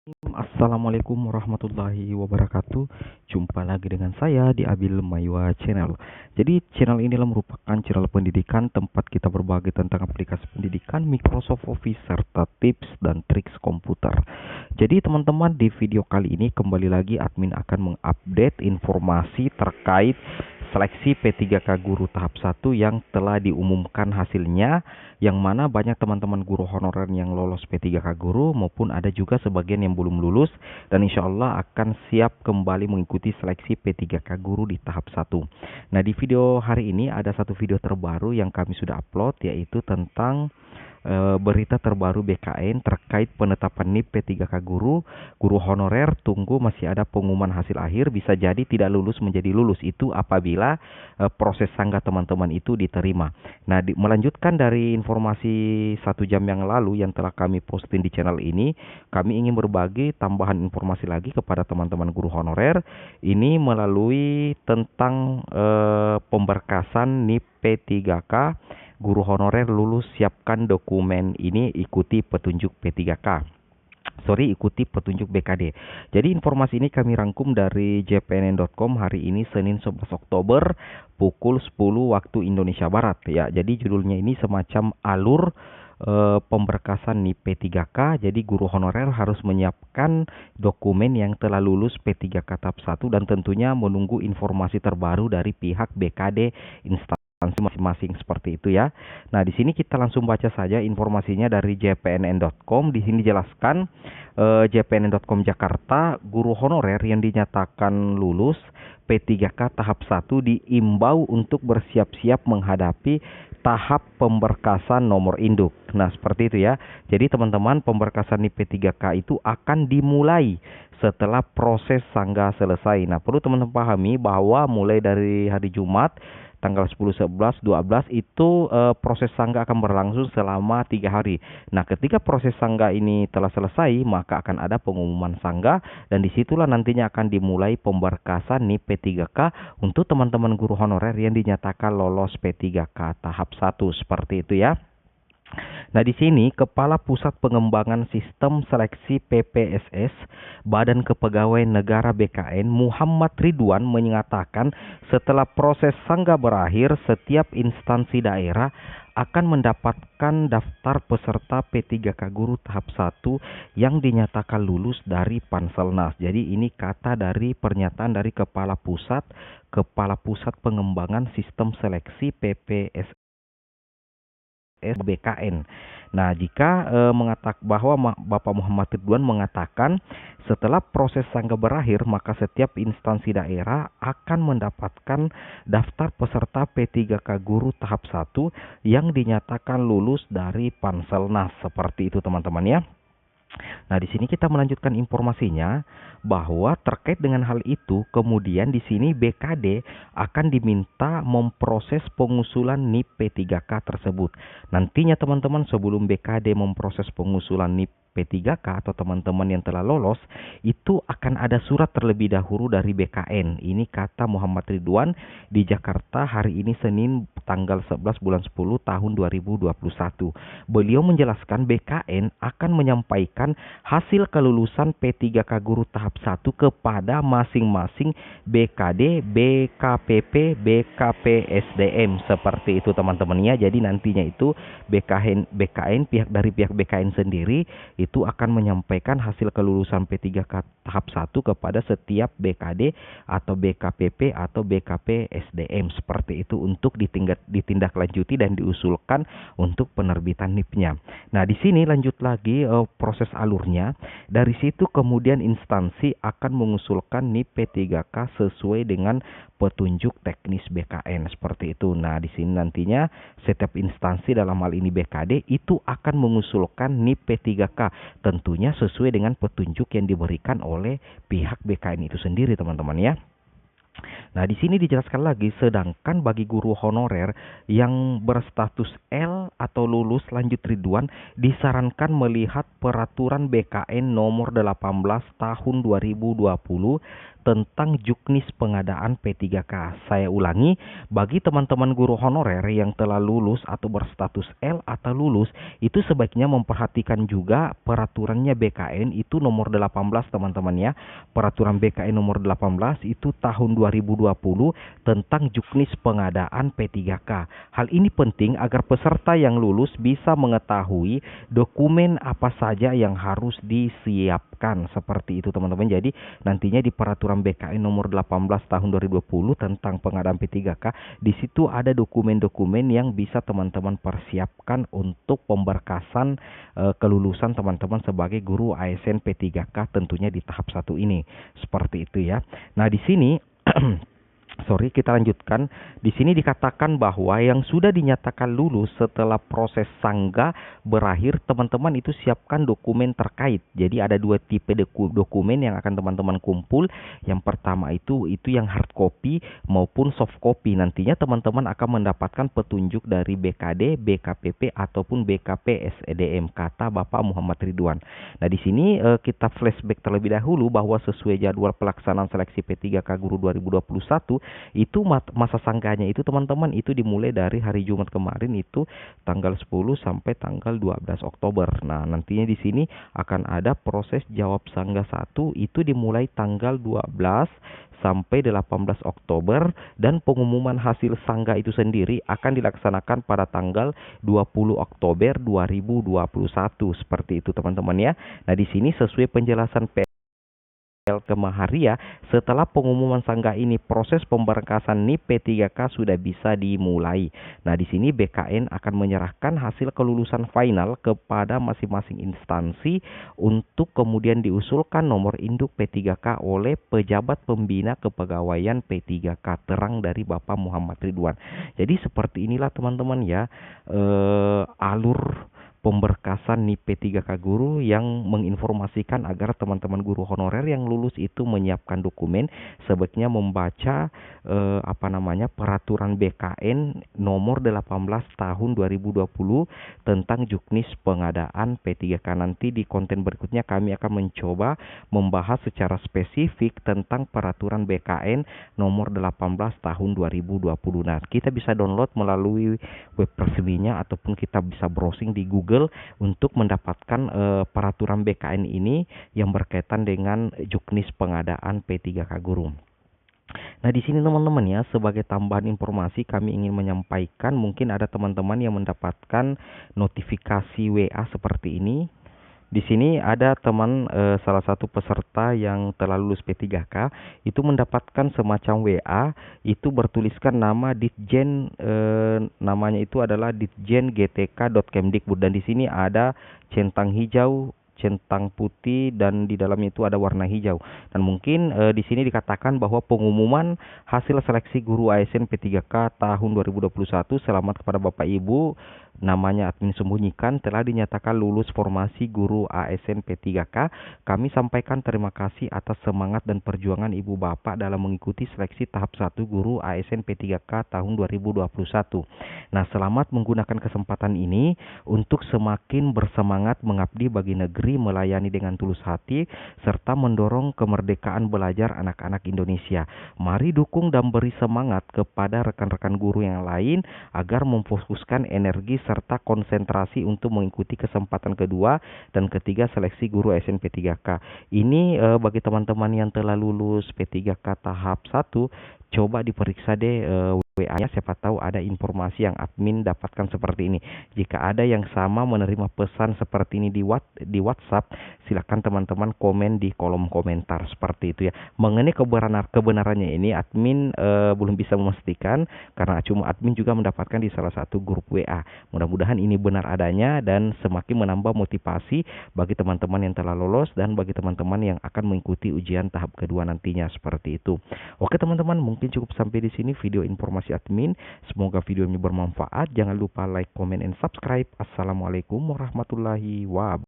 Assalamualaikum warahmatullahi wabarakatuh. Jumpa lagi dengan saya di Abil Maywa Channel. Jadi channel ini merupakan channel pendidikan tempat kita berbagi tentang aplikasi pendidikan, Microsoft Office, serta tips dan trik komputer. Jadi teman-teman, di video kali ini kembali lagi admin akan mengupdate informasi terkait seleksi P3K Guru tahap 1 yang telah diumumkan hasilnya, yang mana banyak teman-teman guru honorer yang lolos P3K Guru maupun ada juga sebagian yang belum lulus, dan insya Allah akan siap kembali mengikuti seleksi P3K Guru di tahap 1. Nah, di video hari ini ada satu video terbaru yang kami sudah upload, yaitu tentang berita terbaru BKN terkait penetapan NIP P3K Guru honorer. Tunggu masih ada pengumuman hasil akhir, bisa jadi tidak lulus menjadi lulus, itu apabila proses sanggah teman-teman itu diterima. Nah, melanjutkan dari informasi 1 jam yang lalu yang telah kami posting di channel ini, kami ingin berbagi tambahan informasi lagi kepada teman-teman guru honorer ini melalui tentang pemberkasan NIP P3K Guru honorer lulus. Siapkan dokumen ini, ikuti petunjuk P3K. Ikuti petunjuk BKD. Jadi informasi ini kami rangkum dari jpnn.com hari ini Senin 11 Oktober pukul 10 waktu Indonesia Barat ya. Jadi judulnya ini semacam alur pemberkasan NIP P3K. Jadi guru honorer harus menyiapkan dokumen yang telah lulus P3K tahap 1 dan tentunya menunggu informasi terbaru dari pihak BKD instansi masing-masing, seperti itu ya. Nah, di sini kita langsung baca saja informasinya dari jpnn.com. Di sini jelaskan jpnn.com Jakarta, guru honorer yang dinyatakan lulus P3K tahap 1 diimbau untuk bersiap-siap menghadapi tahap pemberkasan nomor induk. Nah, seperti itu ya. Jadi teman-teman, pemberkasan di P3K itu akan dimulai setelah proses sanggah selesai. Nah, perlu teman-teman pahami bahwa mulai dari hari Jumat tanggal 10, 11, 12 itu proses sanggah akan berlangsung selama 3 hari. Nah, ketika proses sanggah ini telah selesai, maka akan ada pengumuman sanggah dan disitulah nantinya akan dimulai pemberkasan NIP P3K untuk teman-teman guru honorer yang dinyatakan lolos P3K tahap 1, seperti itu ya. Nah, di sini Kepala Pusat Pengembangan Sistem Seleksi PPSS Badan Kepegawaian Negara BKN Muhammad Ridwan menyatakan setelah proses sanggah berakhir, setiap instansi daerah akan mendapatkan daftar peserta P3K Guru tahap 1 yang dinyatakan lulus dari Panselnas. Jadi ini kata dari pernyataan dari Kepala Pusat Pengembangan Sistem Seleksi PPSS BKN. Nah, jika bahwa Bapak Muhammad Ridwan mengatakan setelah proses sanggah berakhir, maka setiap instansi daerah akan mendapatkan daftar peserta P3K Guru tahap 1 yang dinyatakan lulus dari Panselnas. Seperti itu teman-teman ya. Nah, di sini kita melanjutkan informasinya bahwa terkait dengan hal itu, kemudian di sini BKD akan diminta memproses pengusulan NIP P3K tersebut. Nantinya teman-teman, sebelum BKD memproses pengusulan NIP P3K atau teman-teman yang telah lolos, itu akan ada surat terlebih dahulu dari BKN. Ini kata Muhammad Ridwan di Jakarta hari ini Senin tanggal 11 bulan 10 tahun 2021. Beliau menjelaskan BKN akan menyampaikan hasil kelulusan P3K Guru tahap 1 kepada masing-masing BKD, BKPP, BKPSDM, seperti itu teman-teman ya. Jadi nantinya itu BKN pihak BKN sendiri itu akan menyampaikan hasil kelulusan P3K tahap 1 kepada setiap BKD atau BKPP atau BKPSDM, seperti itu untuk ditindaklanjuti dan diusulkan untuk penerbitan NIP-nya. Nah, di sini lanjut lagi proses alurnya. Dari situ kemudian instansi akan mengusulkan NIP P3K sesuai dengan petunjuk teknis BKN, seperti itu. Nah, di sini nantinya setiap instansi dalam hal ini BKD itu akan mengusulkan NIP P3K, tentunya sesuai dengan petunjuk yang diberikan oleh pihak BKN itu sendiri teman-teman ya. Nah, di sini dijelaskan lagi, sedangkan bagi guru honorer yang berstatus L atau lulus lanjut Ridwan disarankan melihat peraturan BKN nomor 18 tahun 2020 tentang juknis pengadaan P3K. Saya ulangi, bagi teman-teman guru honorer yang telah lulus atau berstatus L atau lulus, itu sebaiknya memperhatikan juga peraturannya BKN itu nomor 18 teman-teman ya. Peraturan BKN nomor 18 itu tahun 2020 tentang juknis pengadaan P3K. Hal ini penting agar peserta yang lulus bisa mengetahui dokumen apa saja yang harus disiapkan, seperti itu teman-teman. Jadi nantinya di peraturan BKN nomor 18 tahun 2020 tentang pengadaan P3K, di situ ada dokumen-dokumen yang bisa teman-teman persiapkan untuk pemberkasan kelulusan teman-teman sebagai guru ASN P3K tentunya di tahap 1 ini. Seperti itu ya. Nah, di sini sorry, kita lanjutkan. Di sini dikatakan bahwa yang sudah dinyatakan lulus setelah proses sangga berakhir, teman-teman itu siapkan dokumen terkait. Jadi ada dua tipe dokumen yang akan teman-teman kumpul. Yang pertama itu yang hard copy maupun soft copy. Nantinya teman-teman akan mendapatkan petunjuk dari BKD, BKPP ataupun BKP SEDM, kata Bapak Muhammad Ridwan. Nah, di sini kita flashback terlebih dahulu bahwa sesuai jadwal pelaksanaan seleksi P3K Guru 2021 itu masa sangganya itu teman-teman itu dimulai dari hari Jumat kemarin itu tanggal 10 sampai tanggal 12 Oktober. Nah, nantinya di sini akan ada proses jawab sangga 1 itu dimulai tanggal 12 sampai 18 Oktober dan pengumuman hasil sangga itu sendiri akan dilaksanakan pada tanggal 20 Oktober 2021. Seperti itu teman-teman ya. Nah, di sini sesuai penjelasan Kemaharia, setelah pengumuman sangga ini proses pemberkasan NIP P3K sudah bisa dimulai. Nah, di sini BKN akan menyerahkan hasil kelulusan final kepada masing-masing instansi untuk kemudian diusulkan nomor induk P3K oleh pejabat pembina kepegawaian P3K, terang dari Bapak Muhammad Ridwan. Jadi seperti inilah teman-teman ya alur pemberkasan NIP P3K Guru yang menginformasikan agar teman-teman guru honorer yang lulus itu menyiapkan dokumen, sebaiknya membaca peraturan BKN nomor 18 tahun 2020 tentang juknis pengadaan P3K. Nanti di konten berikutnya kami akan mencoba membahas secara spesifik tentang peraturan BKN nomor 18 tahun 2020. Nah, kita bisa download melalui web resminya ataupun kita bisa browsing di Google untuk mendapatkan peraturan BKN ini yang berkaitan dengan juknis pengadaan P3K Guru. Nah, di sini teman-teman ya, sebagai tambahan informasi kami ingin menyampaikan, mungkin ada teman-teman yang mendapatkan notifikasi WA seperti ini. Di sini ada teman salah satu peserta yang telah lulus P3K itu mendapatkan semacam WA, itu bertuliskan nama Ditjen, namanya itu adalah Ditjen GTK.Kemdikbud, dan di sini ada centang hijau, centang putih, dan di dalamnya itu ada warna hijau. Dan mungkin di sini dikatakan bahwa pengumuman hasil seleksi guru ASN P3K tahun 2021, selamat kepada Bapak Ibu, namanya admin sembunyikan, telah dinyatakan lulus formasi guru ASN P3K. Kami sampaikan terima kasih atas semangat dan perjuangan Ibu Bapak dalam mengikuti seleksi tahap 1 guru ASN P3K tahun 2021. Nah, selamat menggunakan kesempatan ini untuk semakin bersemangat mengabdi bagi negeri, melayani dengan tulus hati, serta mendorong kemerdekaan belajar anak-anak Indonesia. Mari dukung dan beri semangat kepada rekan-rekan guru yang lain agar memfokuskan energi serta konsentrasi untuk mengikuti kesempatan kedua dan ketiga seleksi guru ASN P3K. Ini bagi teman-teman yang telah lulus P3K tahap 1, coba diperiksa deh WA-nya, siapa tahu ada informasi yang admin dapatkan seperti ini. Jika ada yang sama menerima pesan seperti ini di WhatsApp, silakan teman-teman komen di kolom komentar seperti itu ya. Mengenai kebenarannya ini admin belum bisa memastikan karena cuma admin juga mendapatkan di salah satu grup WA. Mudah-mudahan ini benar adanya dan semakin menambah motivasi bagi teman-teman yang telah lolos dan bagi teman-teman yang akan mengikuti ujian tahap kedua nantinya, seperti itu. Oke teman-teman, mungkin cukup sampai di sini video informasi admin. Semoga video ini bermanfaat. Jangan lupa like, comment, and subscribe. Assalamualaikum warahmatullahi wabarakatuh.